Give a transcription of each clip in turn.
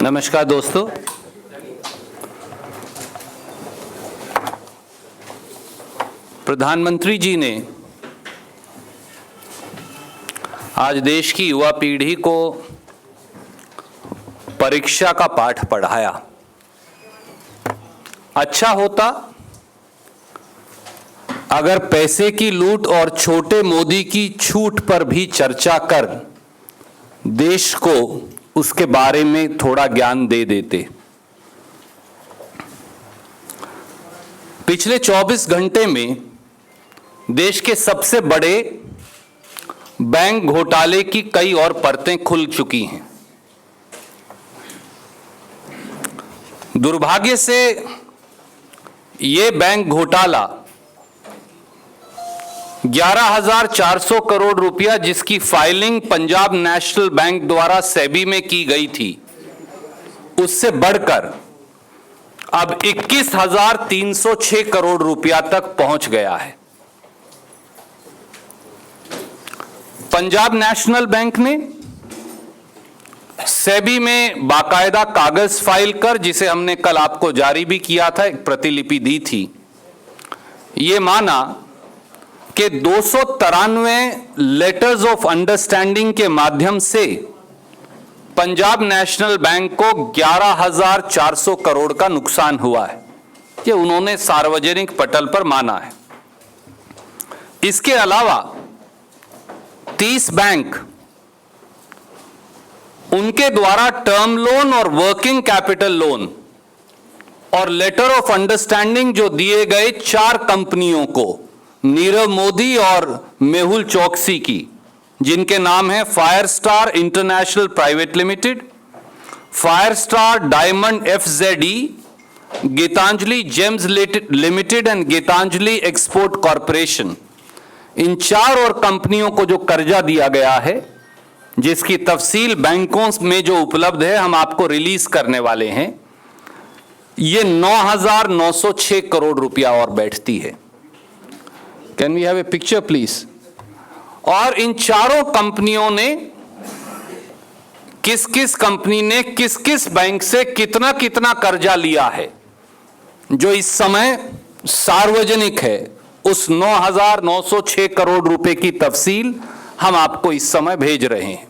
नमस्कार दोस्तों, प्रधानमंत्री जी ने आज देश की युवा पीढ़ी को परीक्षा का पाठ पढ़ाया। अच्छा होता अगर पैसे की लूट और छोटे मोदी की छूट पर भी चर्चा कर देश को उसके बारे में थोड़ा ज्ञान दे देते। पिछले 24 घंटे में देश के सबसे बड़े बैंक घोटाले की कई और परतें खुल चुकी हैं। दुर्भाग्य से ये बैंक घोटाला 11,400 करोड़ रुपया जिसकी फाइलिंग पंजाब नेशनल बैंक द्वारा सेबी में की गई थी, उससे बढ़कर अब 21,306 करोड़ रुपया तक पहुंच गया है। पंजाब नेशनल बैंक ने सेबी में बाकायदा कागज फाइल कर, जिसे हमने कल आपको जारी भी किया था, एक प्रतिलिपि दी थी, ये माना कि 293 लेटर्स ऑफ अंडरस्टैंडिंग के माध्यम से पंजाब नेशनल बैंक को 11,400 करोड़ का नुकसान हुआ है। ये उन्होंने सार्वजनिक पटल पर माना है। इसके अलावा 30 बैंक उनके द्वारा टर्म लोन और वर्किंग कैपिटल लोन और लेटर ऑफ अंडरस्टैंडिंग जो दिए गए 4 कंपनियों को, नीरव मोदी और मेहुल चोकसी की, जिनके नाम है Fire Star International Private Limited, Fire Star Diamond FZE, Gitanjali Gems Limited and Gitanjali Export Corporation, इन 4 और कंपनियों को जो कर्जा दिया गया है, जिसकी तफसील बैंकों में जो उपलब्ध है हम आपको रिलीज करने वाले हैं, ये 9,906 करोड़ रुपया और बैठती है। Can we have a picture please. और इन 4 कंपनियों ने किस किस बैंक से कितना कितना कर्जा लिया है, जो इस समय सार्वजनिक है, उस 9,906 करोड़ रुपए की तफसील हम आपको इस समय भेज रहे हैं।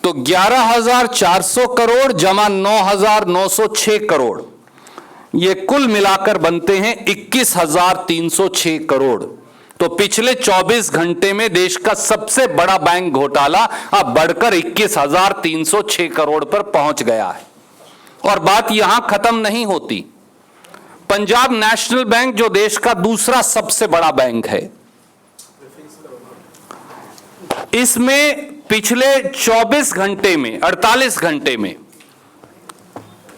तो 11,400 करोड़ जमा 9,906 करोड़, ये कुल मिलाकर बनते हैं 21,306 करोड़। तो पिछले 24 घंटे में देश का सबसे बड़ा बैंक घोटाला अब बढ़कर 21,306 करोड़ पर पहुंच गया है। और बात यहां खत्म नहीं होती। पंजाब नेशनल बैंक, जो देश का दूसरा सबसे बड़ा बैंक है, इसमें पिछले 24 घंटे में 48 घंटे में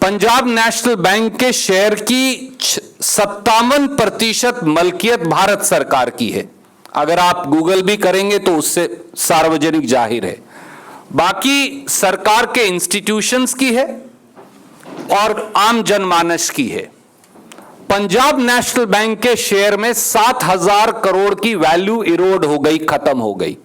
पंजाब नेशनल बैंक के शेयर की 57% मलकियत भारत सरकार की है। अगर आप गूगल भी करेंगे तो उससे सार्वजनिक जाहिर है। बाकी सरकार के इंस्टीट्यूशंस की है और आम जनमानस की है। पंजाब नेशनल बैंक के शेयर में 7,000 करोड़ की वैल्यू इरोड हो गई, खत्म हो गई।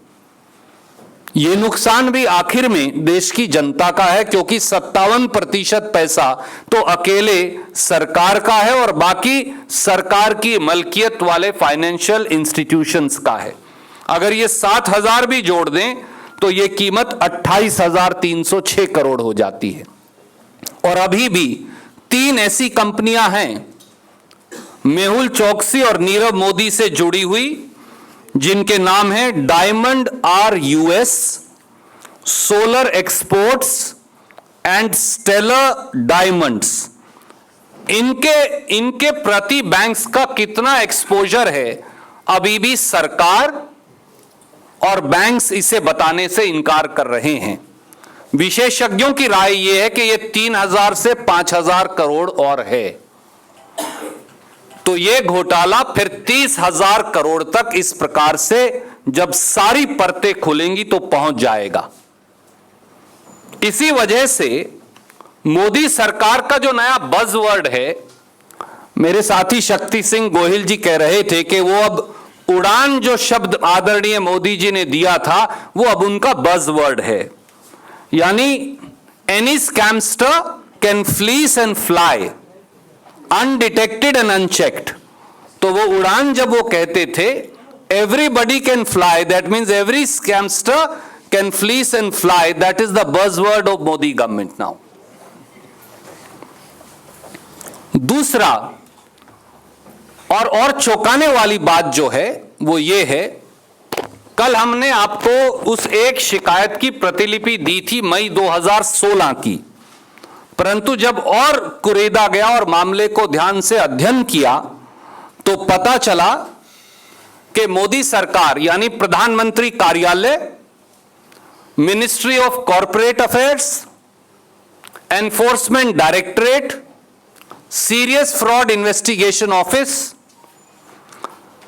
ये नुकसान भी आखिर में देश की जनता का है, क्योंकि 57% पैसा तो अकेले सरकार का है और बाकी सरकार की मलकियत वाले फाइनेंशियल इंस्टीट्यूशंस का है। अगर ये 7,000 भी जोड़ दें तो ये कीमत 28,306 करोड़ हो जाती है। और अभी भी 3 ऐसी कंपनियां हैं मेहुल चोकसी और नीरव मोदी से जुड़ी हुई, जिनके नाम है Diamond R US, Solar Exports and Stellar Diamonds. इनके प्रति बैंक्स का कितना एक्सपोजर है, अभी भी सरकार और बैंक्स इसे बताने से इनकार कर रहे हैं। विशेषज्ञों की राय यह है कि यह 3,000 से 5,000 करोड़ और है। तो यह घोटाला फिर 30,000 करोड़ तक इस प्रकार से जब सारी परतें खुलेंगी तो पहुंच जाएगा। इसी वजह से मोदी सरकार का जो नया बज़वर्ड है, मेरे साथी शक्ति सिंह गोहिल जी कह रहे थे कि वो अब उड़ान जो शब्द आदरणीय मोदी जी ने दिया था वो अब उनका बज़वर्ड है, यानी any scamster can fleece and fly undetected and unchecked. तो वो उड़ान जब वो कहते थे, everybody can fly, that means every scamster can fleece and fly, that is the buzzword of Modi government now. दूसरा और चौंकाने वाली बात जो है वो ये है, कल हमने आपको उस एक शिकायत की प्रतिलिपि दी थी मई 2016 की, परंतु जब और कुरेदा गया और मामले को ध्यान से अध्ययन किया तो पता चला कि मोदी सरकार यानी प्रधानमंत्री कार्यालय, ministry of corporate affairs, enforcement directorate, serious Fraud Investigation office,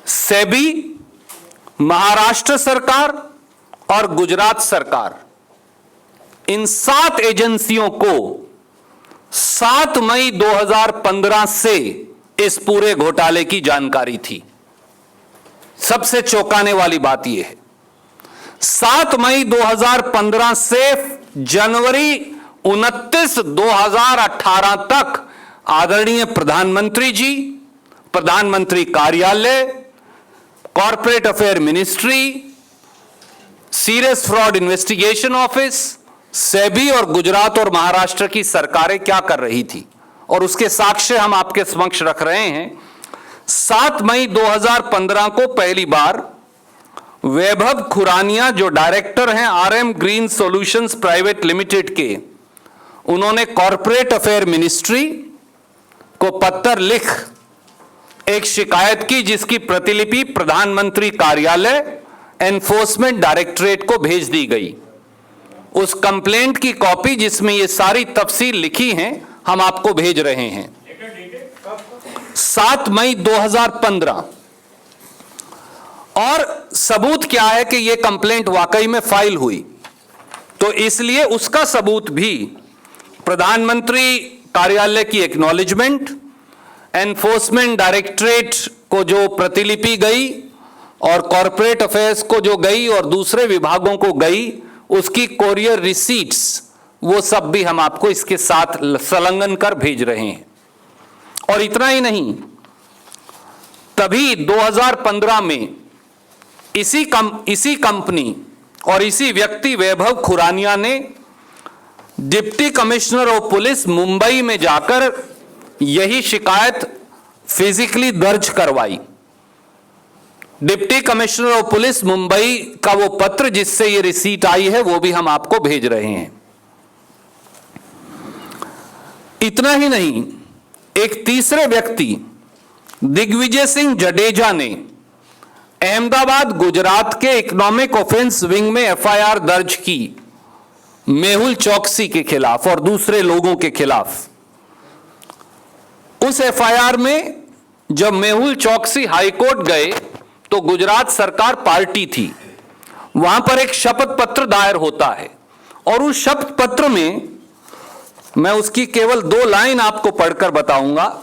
SEBI, Maharashtra सरकार और गुजरात सरकार, इन 7 एजेंसियों को 7 मई 2015 से इस पूरे घोटाले की जानकारी थी। सबसे चौंकाने वाली बात यह है, 7 मई 2015 से जनवरी 29, 2018 तक आदरणीय प्रधानमंत्री जी, प्रधानमंत्री कार्यालय, corporate affair ministry, serious Fraud Investigation office, SEBI और गुजरात और महाराष्ट्र की सरकारें क्या कर रही थी, और उसके साक्ष्य हम आपके समक्ष रख रहे हैं। 7 मई 2015 को पहली बार वैभव खुरानिया, जो डायरेक्टर हैं RM green solutions private limited के, उन्होंने कॉर्पोरेट अफेयर मिनिस्ट्री को पत्र लिख एक शिकायत की, जिसकी प्रतिलिपि प्रधानमंत्री कार्यालय, एनफोर्समेंट डायरेक्टरेट को भेज दी गई। उस कंप्लेंट की कॉपी जिसमें ये सारी तफसील लिखी हैं, हम आपको भेज रहे हैं। 7 मई 2015। और सबूत क्या है कि यह कंप्लेंट वाकई में फाइल हुई, तो इसलिए उसका सबूत भी प्रधानमंत्री कार्यालय की एक्नॉलेजमेंट, एनफोर्समेंट डायरेक्टरेट को जो प्रतिलिपि गई और कॉर्पोरेट अफेयर्स को जो गई और दूसरे विभागों को गई, उसकी कोरियर रिसीट्स, वो सब भी हम आपको इसके साथ संलग्न कर भेज रहे हैं। और इतना ही नहीं, तभी 2015 में इसी कंपनी और इसी व्यक्ति वैभव खुरानिया ने deputy commissioner of police Mumbai में जाकर यही शिकायत फिजिकली दर्ज करवाई। Deputy commissioner of police Mumbai का वो पत्र जिससे ये रिसीट आई है, वो भी हम आपको भेज रहे हैं। इतना ही नहीं, एक तीसरे व्यक्ति दिग्विजय सिंह जडेजा ने अहमदाबाद गुजरात के इकोनॉमिक ऑफेंस विंग में FIR दर्ज की मेहुल चौकसी के खिलाफ और दूसरे लोगों के खिलाफ। उस FIR में जब मेहुल चौकसी हाईकोर्ट गए तो गुजरात सरकार पार्टी थी, वहां पर एक शपथ पत्र दायर होता है, और उस शपथ पत्र में मैं उसकी केवल 2 लाइन आपको पढ़कर बताऊंगा।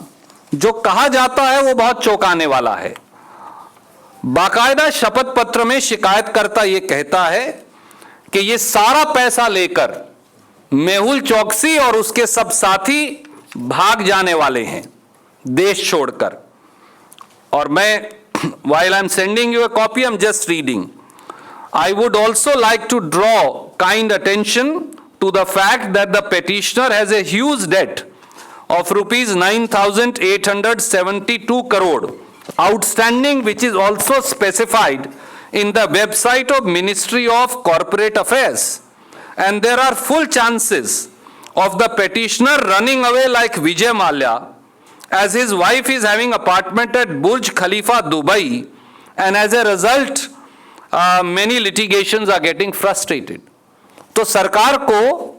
जो कहा जाता है वो बहुत चौंकाने वाला है। बाकायदा शपथ पत्र में शिकायतकर्ता यह कहता है कि यह सारा पैसा लेकर मेहुल चौकसी और उसके सब साथी भाग जाने वाले हैं देश छोड़कर। और मैं, while I'm sending you a copy, I'm just reading. I would also like to draw kind attention to the fact that the petitioner has a huge debt of rupees 9,872 crore outstanding, which is also specified in the website of Ministry of Corporate Affairs. And there are full chances of the petitioner running away like Vijay Mallya, as his wife is having apartment at Burj Khalifa, Dubai, and as a result, many litigations are getting frustrated. तो सरकार को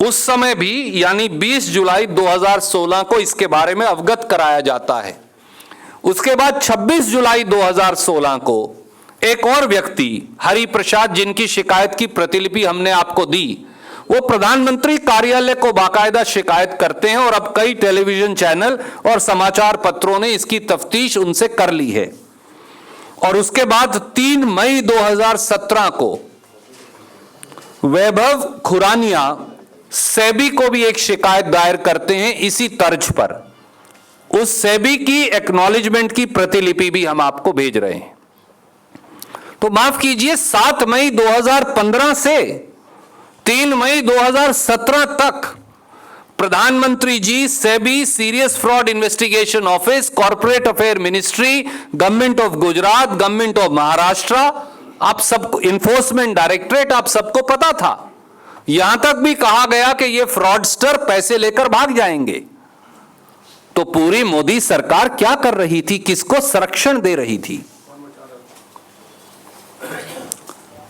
उस समय भी यानी 20 जुलाई 2016 को इसके बारे में अवगत कराया जाता है। उसके बाद 26 जुलाई 2016 को एक और व्यक्ति हरि प्रसाद, जिनकी शिकायत की प्रतिलिपि हमने आपको दी, वो प्रधानमंत्री कार्यालय को बाकायदा शिकायत करते हैं और अब कई टेलीविजन चैनल और समाचार पत्रों ने इसकी तफ्तीश उनसे कर ली है। और उसके बाद 3 मई 2017 को वैभव खुरानिया सेबी को भी एक शिकायत दायर करते हैं इसी तर्ज पर। उस सेबी की एक्नॉलेजमेंट की प्रतिलिपि भी हम आपको भेज रहे हैं। तो माफ कीजिए, 7 मई 2015 से 3 मई 2017 तक प्रधानमंत्री ji SEBI, Serious Fraud Investigation Office, corporate affair ministry, government of Gujarat, government of Maharashtra, आप सबको, इन्फोर्समेंट डायरेक्टरेट, आप सबको पता था। यहां तक भी कहा गया कि ये फ्रॉडस्टर पैसे लेकर भाग जाएंगे। तो पूरी मोदी सरकार क्या कर रही थी, किसको संरक्षण दे रही थी?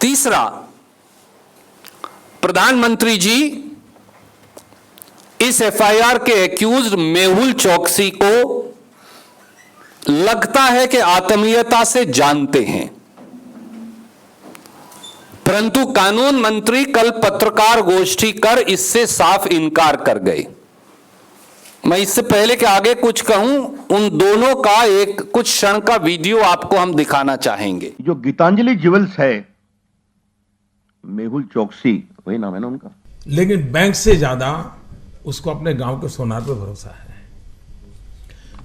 तीसरा, प्रधानमंत्री जी इस एफआईआर के एक्यूज्ड मेहुल चौकसी को लगता है कि आत्मीयता से जानते हैं, परंतु कानून मंत्री कल पत्रकार गोष्ठी कर इससे साफ इनकार कर गए। मैं इससे पहले कि आगे कुछ कहूं, उन दोनों का एक कुछ क्षण का वीडियो आपको हम दिखाना चाहेंगे। जो गीतांजलि ज्वेल्स है, मेहुल चौकसी वही नाम है ना उनका, लेकिन बैंक से ज्यादा उसको अपने गांव के सोनार पे भरोसा है।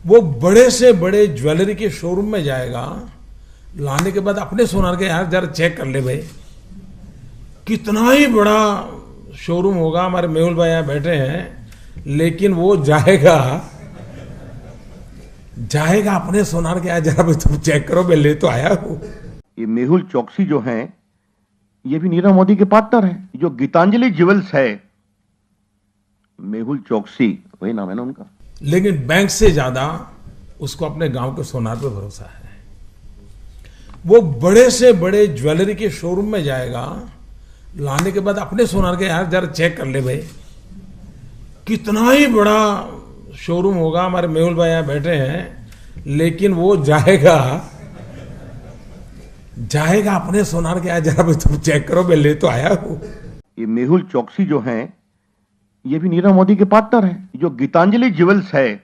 वो बड़े से बड़े ज्वेलरी के शोरूम में जाएगा, लाने के बाद अपने सोनार के, यार जरा चेक कर ले भाई, कितना ही बड़ा शोरूम होगा, हमारे मेहुल भाई यहां बैठे हैं, लेकिन वो जाएगा अपने सोनार के, यार जरा भाई तुम चेक करो, मैं ले तो आया हूं। ये मेहुल चौकसी जो है, ये भी नीरव मोदी के पार्टनर है। जो गीतांजलि ज्वेल्स है, मेहुल चौकसी वही नाम है ना उनका, लेकिन बैंक से ज्यादा उसको अपने गांव के सोनार पे भरोसा है। वो बड़े से बड़े ज्वेलरी के शोरूम में जाएगा, लाने के बाद अपने सोनार के, यार जरा चेक कर ले भाई, कितना ही बड़ा शोरूम होगा, हमारे मेहुल भाई यहां बैठे हैं, लेकिन वो जाएगा अपने सोनार के, यार जरा भाई तुम चेक करो, मैं ले तो आया हूं। ये मेहुल चौकसी जो है, ये भी नीरव मोदी के पार्टनर है। जो गीतांजलि ज्वेल्स है,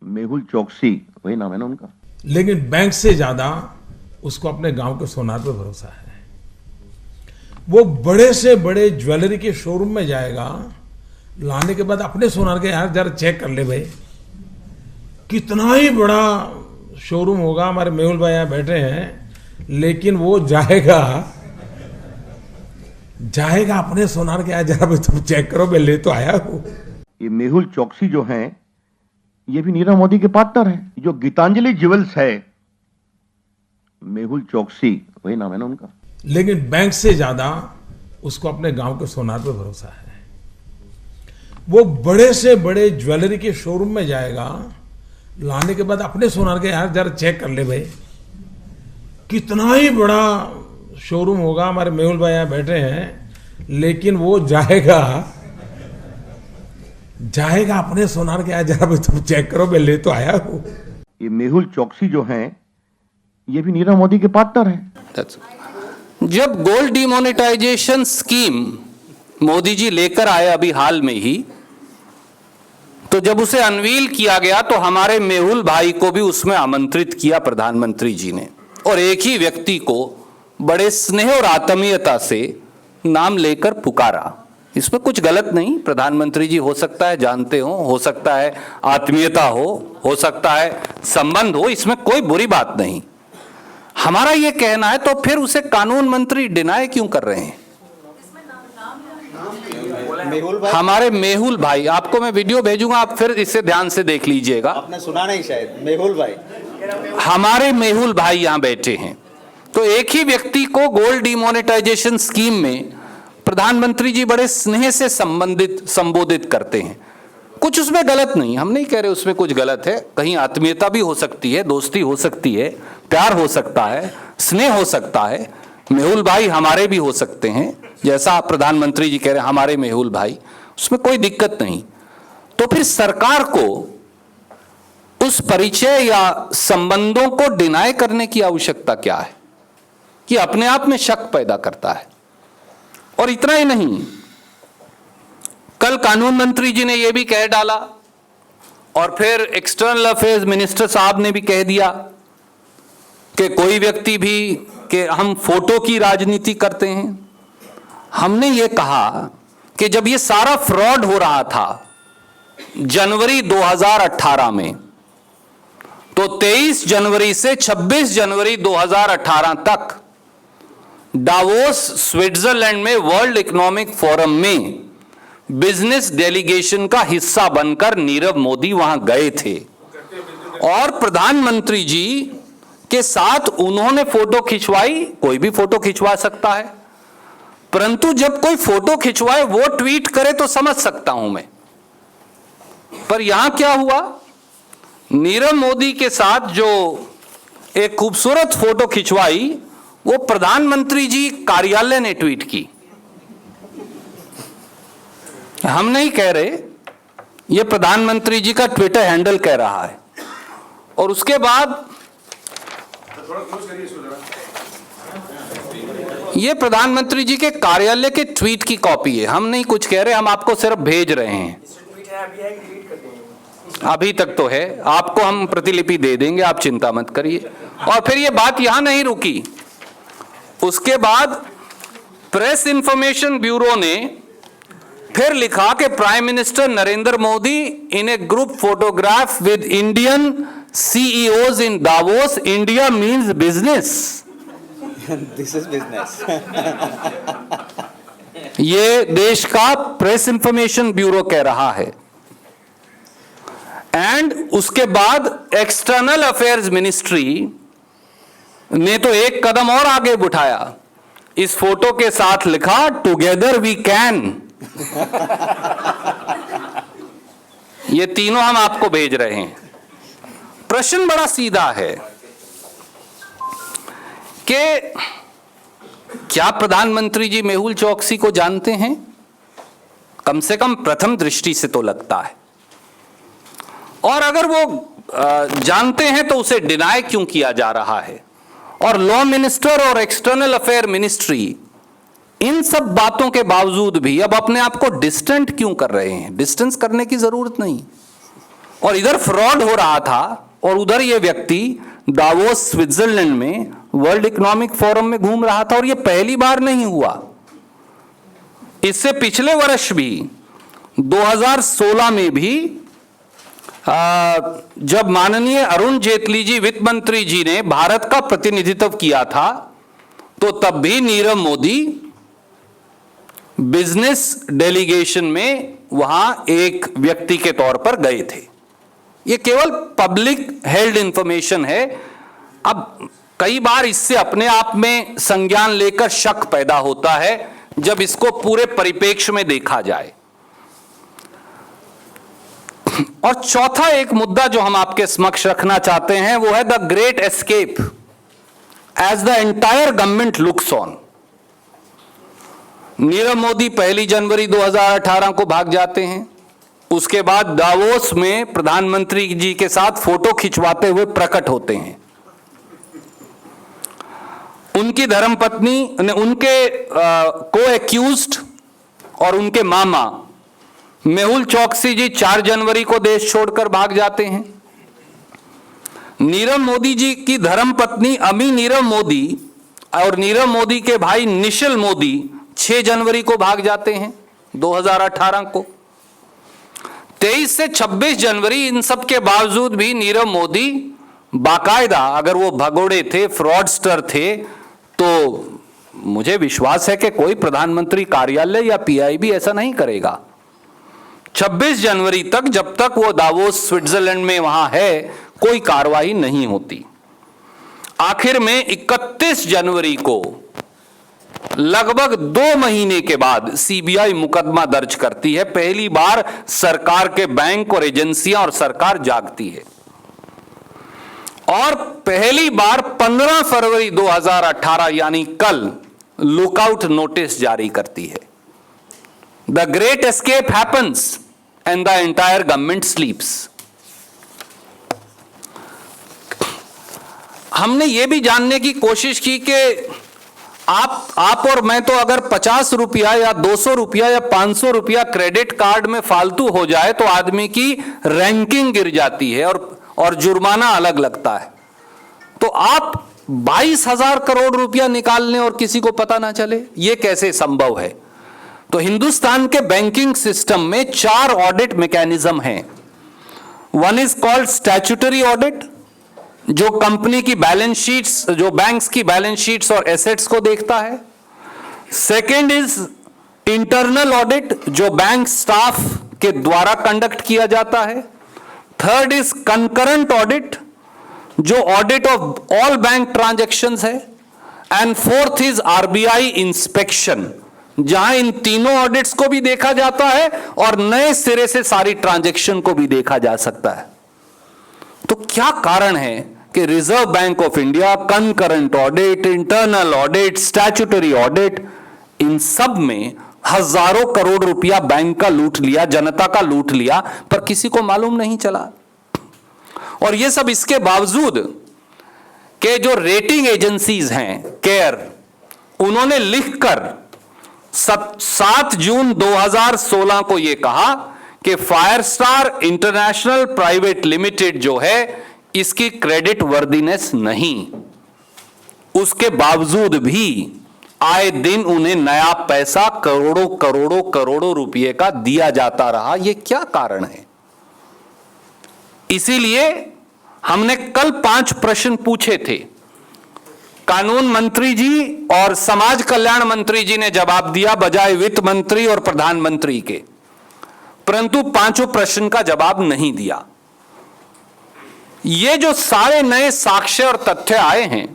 मेहुल चौकसी वही नाम है ना उनका, लेकिन बैंक से ज्यादा उसको अपने गांव के सोनार पे भरोसा है। वो बड़े से बड़े ज्वेलरी के शोरूम में जाएगा, लाने के बाद अपने सोनार के, यार जरा चेक कर ले भाई, कितना ही बड़ा शोरूम होगा, हमारे मेहुल भाई यहां बैठे हैं, लेकिन वो जाएगा अपने सोनार के, यार जरा भाई तुम चेक करो, मैं ले तो आया हूं। ये मेहुल चौकसी जो है, ये भी नीरव मोदी के पार्टनर है। जो गीतांजलि ज्वेल्स है, मेहुल चौकसी वही नाम है ना उनका, लेकिन बैंक से ज्यादा उसको अपने गांव के सोनार पे भरोसा है। वो बड़े से बड़े ज्वेलरी के शोरूम में जाएगा, लाने के बाद अपने सोनार के, यार जरा चेक कर ले भाई, कितना ही बड़ा शोरूम होगा, हमारे मेहुल भाई यहां बैठे हैं, लेकिन वो जाएगा अपने सोनार के, यार जरा भाई तुम चेक करो, मैं ले तो आया हूं। ये मेहुल चौकसी जो है, ये भी नीरव मोदी के पार्टनर है। जब gold demonetisation scheme Modi ji लेकर आए अभी हाल में ही, तो जब उसे अनवील किया गया तो हमारे मेहुल भाई को भी उसमें आमंत्रित किया प्रधानमंत्री जी ने, और एक ही व्यक्ति को बड़े स्नेह और आत्मीयता से नाम लेकर पुकारा। इसमें कुछ गलत नहीं, प्रधानमंत्री जी हो सकता है जानते हो सकता है आत्मीयता हो सकता है संबंध हो, इसमें कोई बुरी बात नहीं। हमारा यह कहना है, तो फिर उसे कानून मंत्री डिनाई क्यों कर रहे हैं? हमारे मेहुल भाई, आपको मैं वीडियो भेजूंगा, आप फिर इसे ध्यान से देख लीजिएगा। आपने सुना नहीं शायद, मेहुल भाई, हमारे मेहुल भाई यहां बैठे हैं। तो एक ही व्यक्ति को गोल्ड डिमोनेटाइजेशन स्कीम में प्रधानमंत्री जी बड़े स्नेह से संबोधित करते हैं। कुछ उसमें गलत नहीं, हम नहीं कह रहे उसमें कुछ गलत है। कहीं आत्मीयता भी हो सकती है, दोस्ती हो सकती है, प्यार हो सकता है, स्नेह हो सकता है। मेहुल भाई हमारे भी हो सकते हैं, जैसा प्रधानमंत्री जी कह रहे हैं हमारे मेहुल भाई, उसमें कोई दिक्कत नहीं। तो फिर सरकार को उस परिचय या संबंधों को डिनाई करने की आवश्यकता क्या है? कि अपने आप में शक पैदा करता है। और इतना ही नहीं, कल कानून मंत्री जी ने यह भी कह डाला, और फिर एक्सटर्नल अफेयर्स मिनिस्टर साहब ने भी कह दिया कि कोई व्यक्ति भी कि हम फोटो की राजनीति करते हैं। हमने ये कहा कि जब ये सारा फ्रॉड हो रहा था जनवरी 2018 में, तो 23 जनवरी से 26 जनवरी 2018 तक डावोस स्विट्जरलैंड में वर्ल्ड इकोनॉमिक फोरम में बिजनेस डेलीगेशन का हिस्सा बनकर नीरव मोदी वहां गए थे और प्रधानमंत्री जी के साथ उन्होंने फोटो खिंचवाई। कोई भी फोटो खिंचवा सकता है, परंतु जब कोई फोटो खिंचवाए वो ट्वीट करे तो समझ सकता हूं मैं, पर यहां क्या हुआ, नीरव मोदी के साथ जो एक खूबसूरत फोटो खिंचवाई वो प्रधानमंत्री जी कार्यालय ने ट्वीट की। हम नहीं कह रहे, ये प्रधानमंत्री जी का ट्विटर हैंडल कह रहा है। और उसके बाद ये प्रधानमंत्री जी के कार्यालय के ट्वीट की कॉपी है। हम नहीं कुछ कह रहे, हम आपको सिर्फ भेज रहे हैं। अभी तक तो है, आपको हम प्रतिलिपि दे देंगे, आप चिंता मत करिए। और फिर ये बात यहां नहीं रुकी, उसके बाद प्रेस इंफॉर्मेशन ब्यूरो ने फिर लिखा कि prime minister Narendra Modi in A group photograph with Indian CEOs in Davos, India means business. This is business. ये देश का प्रेस इंफॉर्मेशन ब्यूरो कह रहा है। एंड उसके बाद एक्सटर्नल अफेयर्स मिनिस्ट्री ने तो एक कदम और आगे उठाया, इस फोटो के साथ लिखा टुगेदर वी कैन। ये तीनों हम आपको भेज रहे हैं। प्रश्न बड़ा सीधा है कि क्या प्रधानमंत्री जी मेहुल चौकसी को जानते हैं? कम से कम प्रथम दृष्टि से तो लगता है। और अगर वो जानते हैं तो उसे डिनाई क्यों किया जा रहा है? और लॉ मिनिस्टर और एक्सटर्नल अफेयर मिनिस्ट्री इन सब बातों के बावजूद भी अब अपने आप को डिस्टेंट क्यों कर रहे हैं? डिस्टेंस करने की जरूरत नहीं। और इधर फ्रॉड हो रहा था और उधर ये व्यक्ति दावोस स्विट्जरलैंड में वर्ल्ड इकोनॉमिक फोरम में घूम रहा था। और ये पहली बार नहीं हुआ, इससे पिछले वर्ष भी 2016 में भी जब माननीय अरुण जेटली जी वित्त मंत्री जी ने भारत का प्रतिनिधित्व किया था, तो तब भी नीरव मोदी बिजनेस डेलीगेशन में वहां एक व्यक्ति के तौर पर गए थे। ये केवल पब्लिक हेल्ड इंफॉर्मेशन है। अब कई बार इससे अपने आप में संज्ञान लेकर शक पैदा होता है जब इसको पूरे परिप्रेक्ष्य में देखा जाए। और चौथा एक मुद्दा जो हम आपके समक्ष रखना चाहते हैं वो है the great escape as the entire government looks on. Nirav Modi 1 जनवरी 2018 को भाग जाते हैं, उसके बाद दावोस में प्रधानमंत्री जी के साथ फोटो खिंचवाते हुए प्रकट होते हैं। उनकी धर्मपत्नी उनके को एक्यूज्ड और उनके मामा मेहुल चौकसी जी 4 जनवरी को देश छोड़कर भाग जाते हैं। नीरव मोदी जी की धर्मपत्नी अमी नीरव मोदी और नीरव मोदी के भाई निशिल मोदी 6 जनवरी को भाग जाते हैं 2018 को। 23 से 26 जनवरी इन सब के बावजूद भी नीरव मोदी बाकायदा, अगर वो भगोड़े थे, फ्रॉडस्टर थे, तो मुझे विश्वास है कि कोई प्रधानमंत्री कार्यालय या पीआईबी ऐसा नहीं करेगा। 26 जनवरी तक, जब तक वो दावोस स्विट्जरलैंड में वहां है, कोई कार्रवाई नहीं होती। आखिर में 31 जनवरी को लगभग 2 महीने के बाद सीबीआई मुकदमा दर्ज करती है। पहली बार सरकार के बैंक और एजेंसियां और सरकार जागती है। और पहली बार 15 फरवरी 2018 यानी कल लुकआउट नोटिस जारी करती है। The great escape happens and the entire government स्लीप्स। हमने यह भी जानने की कोशिश की कि आप और मैं तो अगर 50 रुपया या 200 रुपया या 500 रुपया क्रेडिट कार्ड में फालतू हो जाए तो आदमी की रैंकिंग गिर जाती है और जुर्माना अलग लगता है। तो आप 22,000 करोड़ रुपया निकालने और किसी को पता ना चले, यह कैसे संभव है? तो हिंदुस्तान के बैंकिंग सिस्टम में 4 ऑडिट मैकेनिज्म हैं। One is called statutory audit, जो कंपनी की बैलेंस शीट्स, जो बैंक्स की बैलेंस शीट्स और एसेट्स को देखता है। सेकेंड इज इंटरनल ऑडिट, जो बैंक स्टाफ के द्वारा कंडक्ट किया जाता है। थर्ड इज कंकरेंट ऑडिट, जो audit of all bank transactions है। And fourth is RBI inspection, जहां इन तीनों ऑडिट्स को भी देखा जाता है और नए सिरे से सारी ट्रांजैक्शन को भी देखा जा सकता है। तो क्या कारण है कि Reserve Bank of India concurrent audit, internal audit, statutory audit, इन सब में हजारों करोड़ रुपया बैंक का लूट लिया, जनता का लूट लिया, पर किसी को मालूम नहीं चला। और यह सब इसके बावजूद कि जो रेटिंग एजेंसीज हैं, केयर, उन्होंने लिखकर 7 जून 2016 को यह कहा कि फायरस्टार इंटरनेशनल प्राइवेट लिमिटेड जो है, इसकी क्रेडिट वर्दीनेस नहीं। उसके बावजूद भी आए दिन उन्हें नया पैसा करोड़ों करोड़ों करोड़ों रुपए का दिया जाता रहा। यह क्या कारण है? इसीलिए हमने कल 5 प्रश्न पूछे थे। कानून मंत्री जी और समाज कल्याण मंत्री जी ने जवाब दिया बजाय वित्त मंत्री और प्रधानमंत्री के, परंतु 5 प्रश्न का जवाब नहीं दिया। ये जो सारे नए साक्ष्य और तथ्य आए हैं,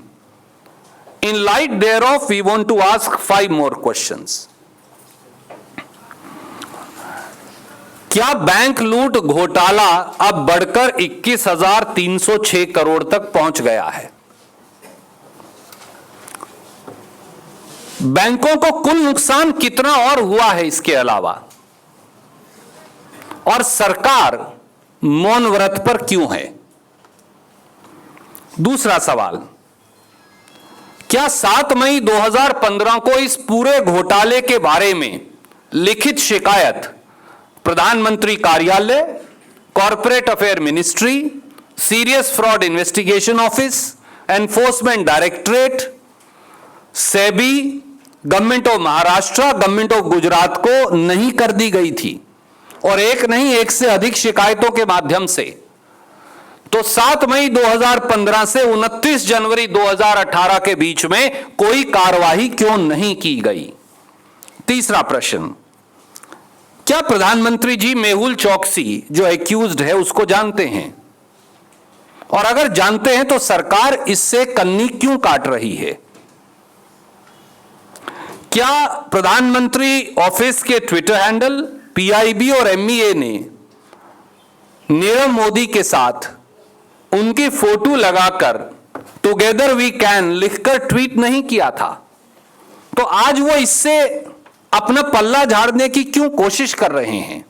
in light thereof we want to ask 5 more questions. क्या बैंक लूट घोटाला अब बढ़कर 21,306 करोड़ तक पहुंच गया है? बैंकों को कुल नुकसान कितना और हुआ है इसके अलावा? और सरकार मौन व्रत पर क्यों है? दूसरा सवाल, क्या 7 मई 2015 को इस पूरे घोटाले के बारे में लिखित शिकायत प्रधानमंत्री कार्यालय, corporate affair ministry, serious Fraud Investigation office, enforcement directorate, SEBI, government of Maharashtra, government of Gujarat को नहीं कर दी गई थी? और एक नहीं, एक से अधिक शिकायतों के माध्यम से। तो 7 मई 2015 से 29 जनवरी 2018 के बीच में कोई कार्रवाई क्यों नहीं की गई? तीसरा प्रश्न, क्या प्रधानमंत्री जी मेहुल चौकसी जो एक्यूज्ड है उसको जानते हैं? और अगर जानते हैं तो सरकार इससे कन्नी क्यों काट रही है? क्या प्रधानमंत्री ऑफिस के ट्विटर हैंडल, पीआईबी और एमईए ने नीरव मोदी के साथ उनकी फोटो लगाकर टुगेदर वी कैन लिखकर ट्वीट नहीं किया था? तो आज वो इससे अपना पल्ला झाड़ने की क्यों कोशिश कर रहे हैं?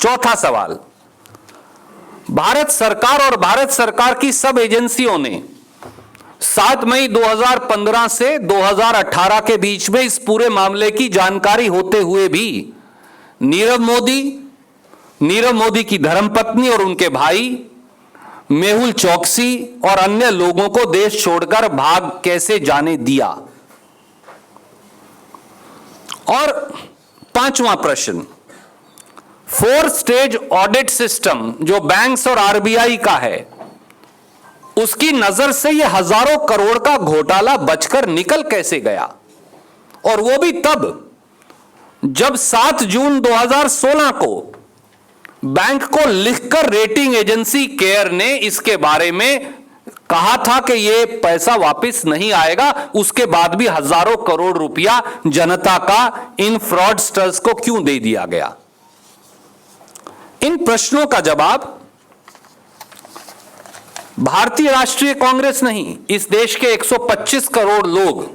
चौथा सवाल, भारत सरकार और भारत सरकार की सब एजेंसियों ने 7 मई 2015 से 2018 के बीच में इस पूरे मामले की जानकारी होते हुए भी नीरव मोदी की धर्मपत्नी और उनके भाई मेहुल चौकसी और अन्य लोगों को देश छोड़कर भाग कैसे जाने दिया? और 5वां प्रश्न, 4 स्टेज ऑडिट सिस्टम जो बैंक्स और आरबीआई का है, उसकी नजर से यह हजारों करोड़ का घोटाला बचकर निकल कैसे गया? और वो भी तब जब 7 जून 2016 को बैंक को लिखकर रेटिंग एजेंसी केयर ने इसके बारे में कहा था कि यह पैसा वापस नहीं आएगा। उसके बाद भी हजारों करोड़ रुपया जनता का इन फ्रॉडस्टर्स को क्यों दे दिया गया? इन प्रश्नों का जवाब भारतीय राष्ट्रीय कांग्रेस नहीं, इस देश के 125 करोड़ लोग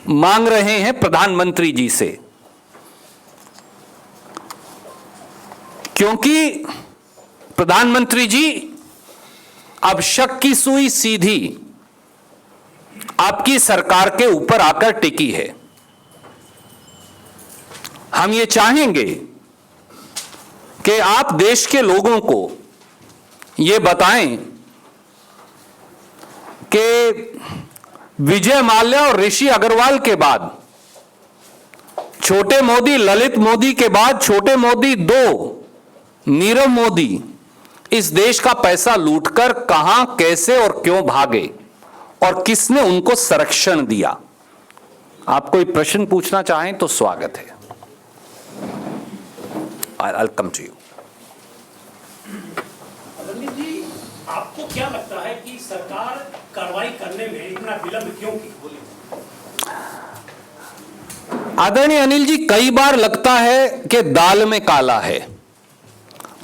मांग रहे हैं प्रधानमंत्री जी से। क्योंकि प्रधानमंत्री जी, अब शक की सुई सीधी आपकी सरकार के ऊपर आकर टिकी है। हम ये चाहेंगे कि आप देश के लोगों को ये बताएं कि विजय माल्या और ऋषि अग्रवाल के बाद छोटे मोदी, ललित मोदी के बाद छोटे मोदी 2 नीरव मोदी इस देश का पैसा लूटकर कहां, कैसे और क्यों भागे और किसने उनको संरक्षण दिया? आप कोई प्रश्न पूछना चाहें तो स्वागत है। I'll come to you. Arvind ji, आपको क्या लगता है कि सरकार कार्रवाई करने में इतना विलंब क्यों की? बोलिए। आदरणीय अनिल जी, कई बार लगता है कि दाल में काला है,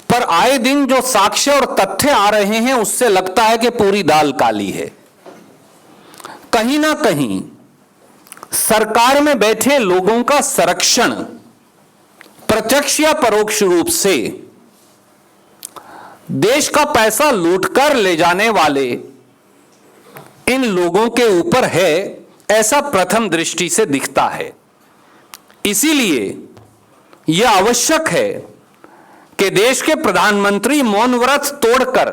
पर आए दिन जो साक्ष्य और तथ्य आ रहे हैं उससे लगता है कि पूरी दाल काली है। कहीं ना कहीं सरकार में बैठे लोगों का संरक्षण प्रत्यक्ष या परोक्ष रूप से देश का पैसा लूटकर ले जाने वाले इन लोगों के ऊपर है, ऐसा प्रथम दृष्टि से दिखता है। इसीलिए यह आवश्यक है कि देश के प्रधानमंत्री मौन व्रत तोड़कर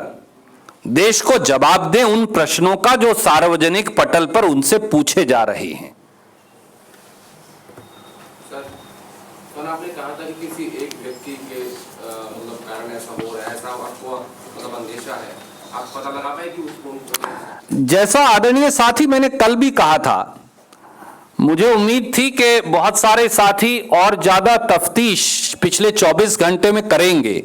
देश को जवाब दें उन प्रश्नों का जो सार्वजनिक पटल पर उनसे पूछे जा रहे हैं। सर, आपने कहा था कि किसी एक व्यक्ति के मतलब कारण ऐसा हो रहा है, ऐसा आपको मतलब अंदेशा है, आप पता लगा पाए कि उसको? जैसा आदरणीय साथी मैंने कल भी कहा था, मुझे उम्मीद थी कि बहुत सारे साथी और ज्यादा तफ्तीश पिछले 24 घंटे में करेंगे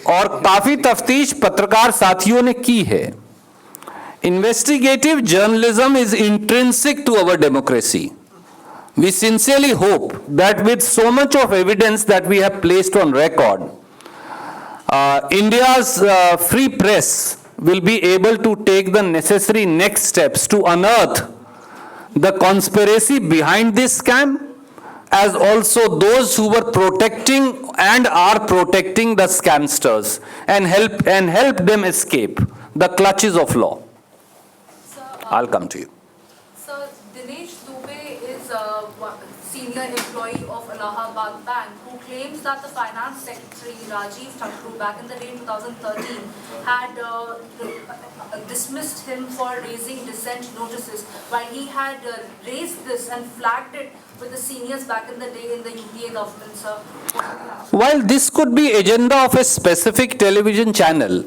और काफी तफ्तीश पत्रकार साथियों ने की है। Investigative journalism is intrinsic to our democracy. We sincerely hope that with so much of evidence that we have placed on record, India's free press will be able to take the necessary next steps to unearth the conspiracy behind this scam, as also those who were protecting and are protecting the scamsters and help them escape the clutches of law. I'll come to you. Sir, Dinesh Dubey is a senior employee of Allahabad Bank who claims that the Finance Secretary Rajiv Thakur back in the day in 2013 had dismissed him for raising dissent notices, while he had raised this and flagged it with the seniors back in the day in the UPA government, sir. While this could be agenda of a specific television channel,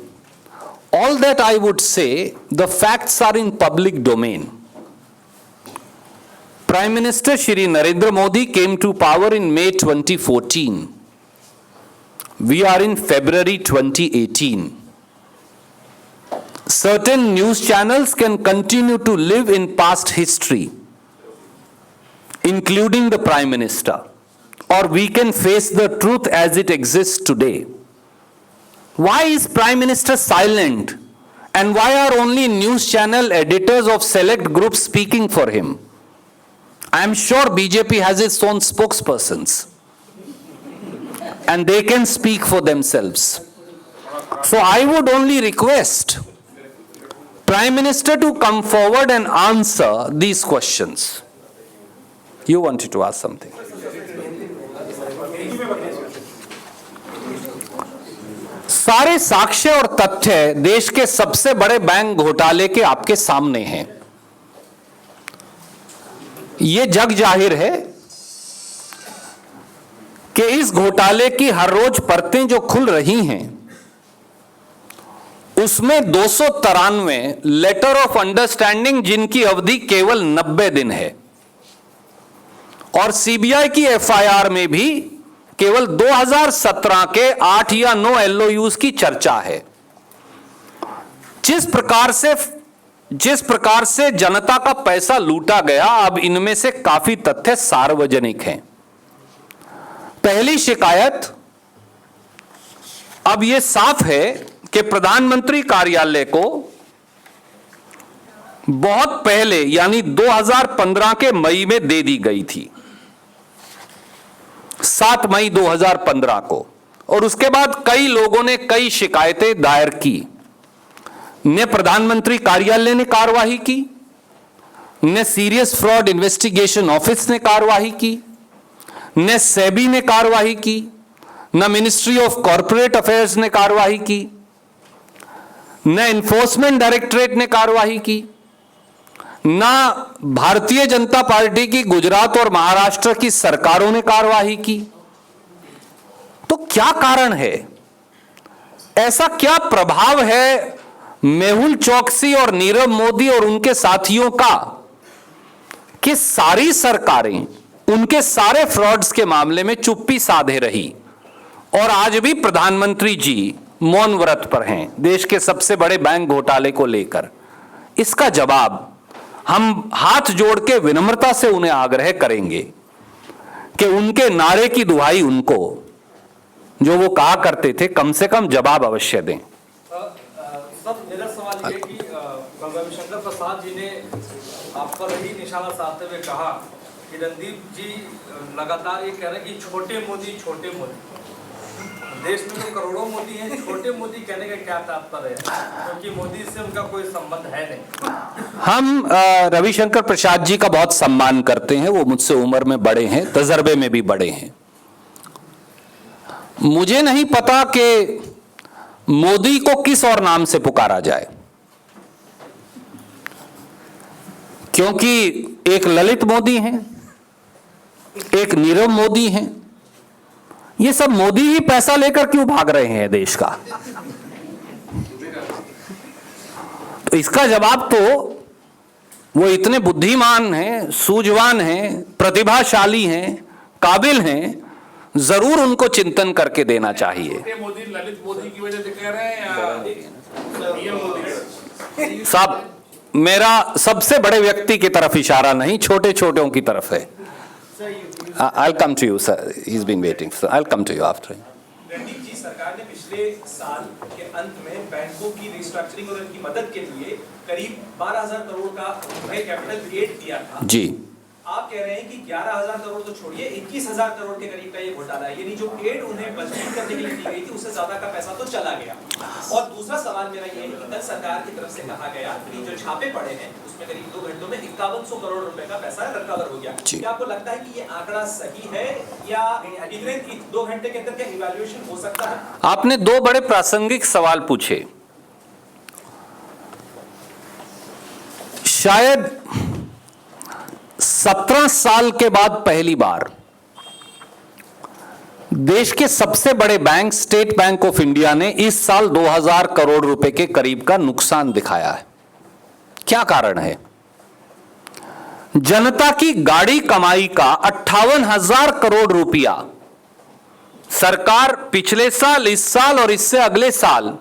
all that I would say, the facts are in public domain. Prime Minister Shri Narendra Modi came to power in May 2014. We are in February 2018. Certain news channels can continue to live in past history, including the Prime Minister, or we can face the truth as it exists today. Why is Prime Minister silent? And why are only news channel editors of select groups speaking for him? I am sure BJP has its own spokespersons. And they can speak for themselves. So I would only request Prime Minister to come forward and answer these questions. You wanted to ask something. सारे साक्ष्य और तथ्य देश के सबसे बड़े bank घोटाले के आपके सामने हैं। ये जग जाहिर है कि इस घोटाले की हर रोज परतें जो खुल रही हैं उसमें 293 लेटर ऑफ अंडरस्टैंडिंग जिनकी अवधि केवल 90 दिन है, और सीबीआई की एफआईआर में भी केवल 2017 के 8 या 9 एलओयूज की चर्चा है। जिस प्रकार से जनता का पैसा लूटा गया, अब इनमें से काफी तथ्य सार्वजनिक हैं। पहली शिकायत, अब यह साफ है कि प्रधानमंत्री कार्यालय को बहुत पहले यानी 2015 के मई में दे दी गई थी, 7 मई 2015 को, और उसके बाद कई लोगों ने कई शिकायतें दायर की। न प्रधानमंत्री कार्यालय ने कार्यवाही की, न सीरियस फ्रॉड इन्वेस्टिगेशन ऑफिस ने कार्यवाही की, न सेबी ने कार्यवाही की, न मिनिस्ट्री ऑफ कॉरपोरेट अफेयर्स ने कार्यवाही की, न एनफोर्समेंट डायरेक्टरेट ने कार्यवाही की, ना भारतीय जनता पार्टी की गुजरात और महाराष्ट्र की सरकारों ने कार्यवाही की। तो क्या कारण है, ऐसा क्या प्रभाव है मेहुल चोकसी और नीरव मोदी और उनके साथियों का कि सारी सरकारें उनके सारे फ्रॉड्स के मामले में चुप्पी साधे रही और आज भी प्रधानमंत्री जी मौन व्रत पर हैं देश के सबसे बड़े बैंक घोटाले को लेकर। इसका जवाब हम हाथ जोड़ के विनम्रता से उन्हें आग्रह करेंगे कि उनके नारे की दुहाई उनको, जो वो कहा करते थे, कम से कम जवाब अवश्य दें। सर, मेरा सवाल ये कि रविशंकर प्रसाद जी ने आप पर ही निशाना साधते हुए कहा कि रणदीप जी लगातार ये कह रहे हैं कि छोटे मोदी छोटे मोदी। देश में तो करोड़ों मोदी हैं, छोटे मोदी कहने का क्या तात्पर्य है, क्योंकि मोदी से उनका कोई संबंध है नहीं। हम रविशंकर प्रसाद जी का बहुत सम्मान करते हैं, वो मुझसे उम्र में बड़े हैं, तजर्बे में भी बड़े हैं। मुझे नहीं पता कि मोदी को किस और नाम से पुकारा जाए, क्योंकि एक ललित मोदी हैं, एक नीरव मोदी हैं। ये सब मोदी ही पैसा लेकर क्यों भाग रहे हैं देश का? तो इसका जवाब तो वो इतने बुद्धिमान हैं, सूझवान हैं, प्रतिभाशाली हैं, काबिल हैं, जरूर उनको चिंतन करके देना चाहिए। मोदी ललित मोदी की वजह से कह रहे हैं या साहब, मेरा सबसे बड़े व्यक्ति की तरफ इशारा नहीं, छोटे छोटों की तरफ है। I'll come to you, sir. He's been waiting. So I'll come to you after. Randeep जी, सरकार ने पिछले साल के अंत में बैंकों की रिस्ट्रक्चरिंग और उनकी मदद के लिए करीब 12,000 करोड़ का नया कैपिटल क्रिएट किया था। जी, आप कह रहे हैं कि 11,000 करोड़ तो छोड़िए, 21,000 करोड़ के करीब का ये घोटाला है, यानी जो एड उन्हें मजबूत करने के लिए दी गई थी उससे ज्यादा का पैसा तो चला गया। और दूसरा सवाल मेरा ये है कि कल सरकार की तरफ से कहा गया कि जो छापे पड़े हैं उसमें करीब 2 घंटों में 5100 करोड़ रुपए का पैसा रिकवर हो गया। क्या आपको लगता है कि ये आंकड़ा सही है या इतने 2 घंटे के अंदर क्या इवैल्यूएशन हो सकता है? आपने दो बड़े प्रासंगिक सवाल पूछे। शायद 17 साल के बाद पहली बार देश के सबसे बड़े bank state bank of India ने इस साल 2000 करोड़ रुपए के करीब का नुकसान दिखाया है। क्या कारण है? जनता की गाड़ी कमाई का 58,000 करोड़ रुपया सरकार पिछले साल, इस साल और इससे अगले साल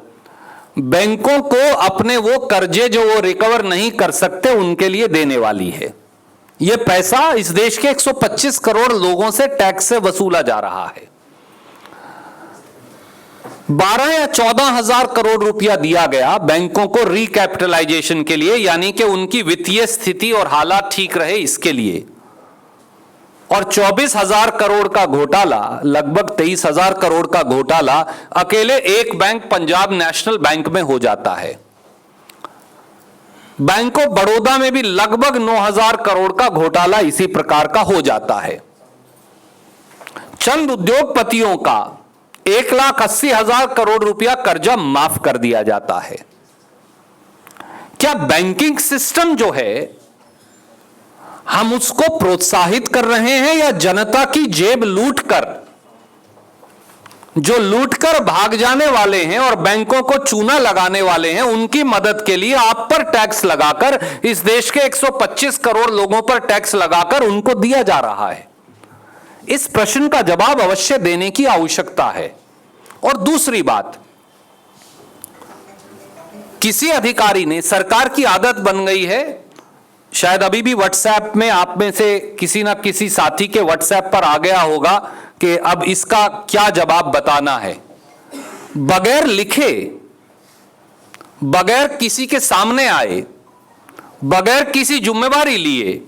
बैंकों को अपने वो कर्जे जो वो रिकवर नहीं कर सकते उनके लिए देने वाली है। यह पैसा इस देश के 125 करोड़ लोगों से टैक्स से वसूला जा रहा है। 12 या 14,000 करोड़ रुपया दिया गया बैंकों को रिकैपिटलाइजेशन के लिए, यानी कि उनकी वित्तीय स्थिति और हालात ठीक रहे इसके लिए। और 24,000 करोड़ का घोटाला, लगभग 23,000 करोड़ का घोटाला अकेले एक बैंक पंजाब नेशनल बैंक में हो जाता है। बैंक ऑफ बड़ौदा में भी लगभग 9,000 करोड़ का घोटाला इसी प्रकार का हो जाता है। चंद उद्योगपतियों का 1,80,000 करोड़ रुपया कर्जा माफ कर दिया जाता है। क्या बैंकिंग सिस्टम जो है हम उसको प्रोत्साहित कर रहे हैं या जनता की जेब लूटकर, जो लूटकर भाग जाने वाले हैं और बैंकों को चूना लगाने वाले हैं, उनकी मदद के लिए आप पर टैक्स लगाकर, इस देश के 125 करोड़ लोगों पर टैक्स लगाकर उनको दिया जा रहा है? इस प्रश्न का जवाब अवश्य देने की आवश्यकता है। और दूसरी बात, किसी अधिकारी ने, सरकार की आदत बन गई है, शायद अभी भी व्हाट्सएप में आप में से किसी ना किसी साथी के व्हाट्सएप पर आ गया होगा कि अब इसका क्या जवाब बताना है। बगैर लिखे, बगैर किसी के सामने आए, बगैर किसी जिम्मेवारी लिए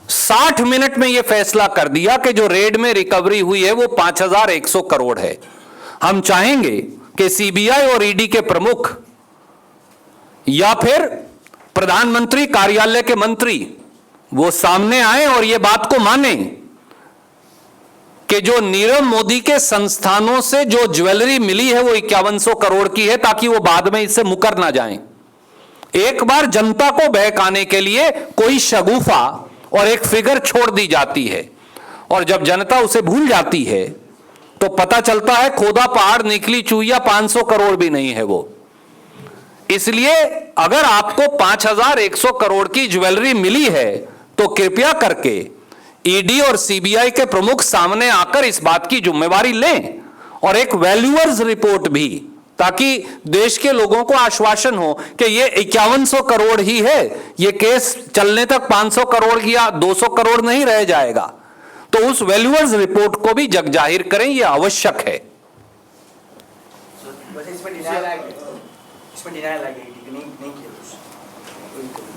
60 मिनट में यह फैसला कर दिया कि जो रेड में रिकवरी हुई है वो 5,100 करोड़ है। हम चाहेंगे कि सीबीआई और ईडी के प्रमुख या फिर प्रधानमंत्री कार्यालय के मंत्री वो सामने आए और यह बात को माने कि जो नीरव मोदी के संस्थानों से जो ज्वेलरी मिली है वो 5100 करोड़ की है, ताकि वो बाद में इससे मुकर ना जाएं। एक बार जनता को बहकाने के लिए कोई शगुफा और एक फिगर छोड़ दी जाती है, और जब जनता उसे भूल जाती है तो पता चलता है खोदा पहाड़ निकली चूहिया 500 करोड़ भी नहीं है वो। इसलिए अगर आपको 5100 करोड़ की ज्वेलरी मिली है तो कृपया करके ईडी और सीबीआई के प्रमुख सामने आकर इस बात की जिम्मेवारी लें, और एक वैल्यूअर्स रिपोर्ट भी, ताकि देश के लोगों को आश्वासन हो कि ये 5100 करोड़ ही है, ये केस चलने तक 500 करोड़ या 200 करोड़ नहीं रह जाएगा। तो उस वैल्यूअर्स रिपोर्ट को भी जग जाहिर करें, ये आवश्यक है।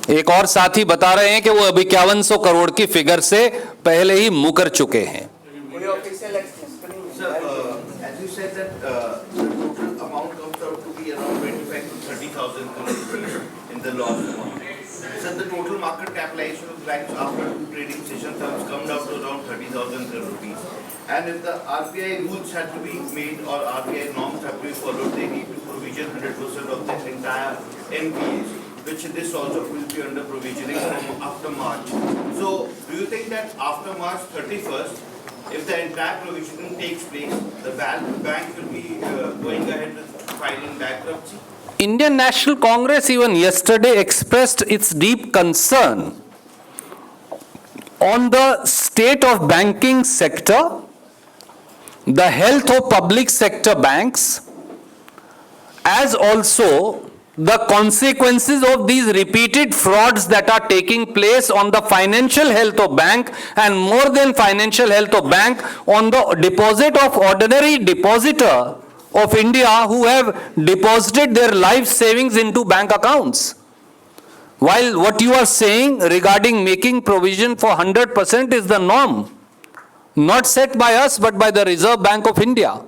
एक और साथी बता रहे हैं कि वो अभी 5100 करोड़ की फिगर से पहले ही मुकर चुके हैं। Sir, the total market capitalization of banks after two trading sessions has come down to around 30,000 crore rupees. And if the RBI rules had to be made or RBI norms have to be followed, they need to provision 100% of the entire NPAs, which this also will be under provisioning from after March. So, do you think that after March 31st, if the entire provisioning takes place, the bank will be going ahead with filing bankruptcy? Indian National Congress even yesterday expressed its deep concern on the state of banking sector, the health of public sector banks, as also the consequences of these repeated frauds that are taking place on the financial health of bank, and more than financial health of bank, on the deposit of ordinary depositor of India who have deposited their life savings into bank accounts. While what you are saying regarding making provision for 100% is the norm, not set by us but by the Reserve Bank of India.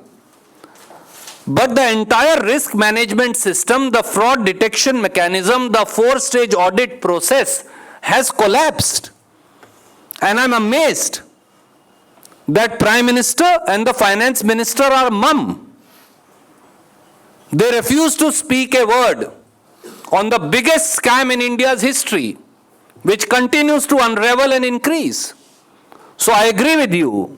But the entire risk management system, the fraud detection mechanism, the 4-stage audit process has collapsed. And I'm amazed that Prime Minister and the Finance Minister are mum. They refuse to speak a word on the biggest scam in India's history, which continues to unravel and increase. So I agree with you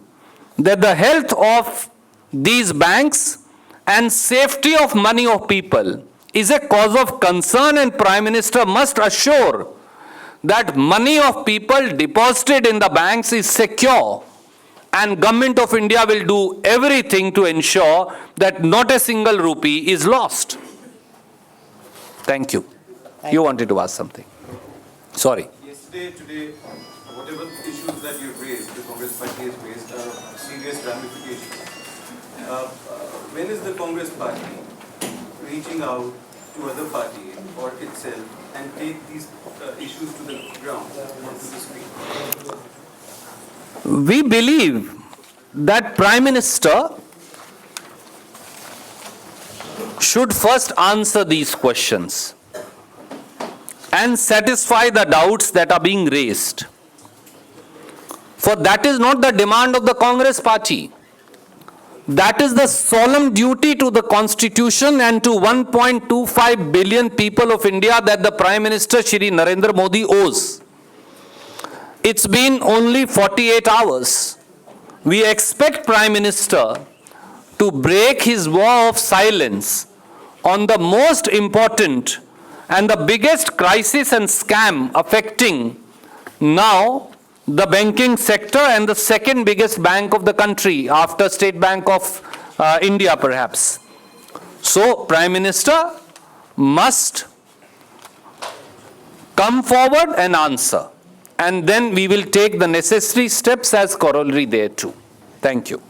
that the health of these banks and safety of money of people is a cause of concern, and Prime Minister must assure that money of people deposited in the banks is secure, and Government of India will do everything to ensure that not a single rupee is lost. Thank you. You wanted to ask something. Sorry. Yesterday, today, whatever issues that you've raised, the Congress party has raised, are serious ramifications. When is the Congress party reaching out to other parties or itself and take these issues to the ground, onto the screen? We believe that Prime Minister should first answer these questions and satisfy the doubts that are being raised. For that is not the demand of the Congress party. That is the solemn duty to the Constitution and to 1.25 billion people of India that the Prime Minister Shri Narendra Modi owes. It's been only 48 hours. We expect Prime Minister to break his vow of silence on the most important and the biggest crisis and scam affecting now the banking sector and the second biggest bank of the country after State Bank of India perhaps. So Prime Minister must come forward and answer, and then we will take the necessary steps as corollary thereto. Thank you.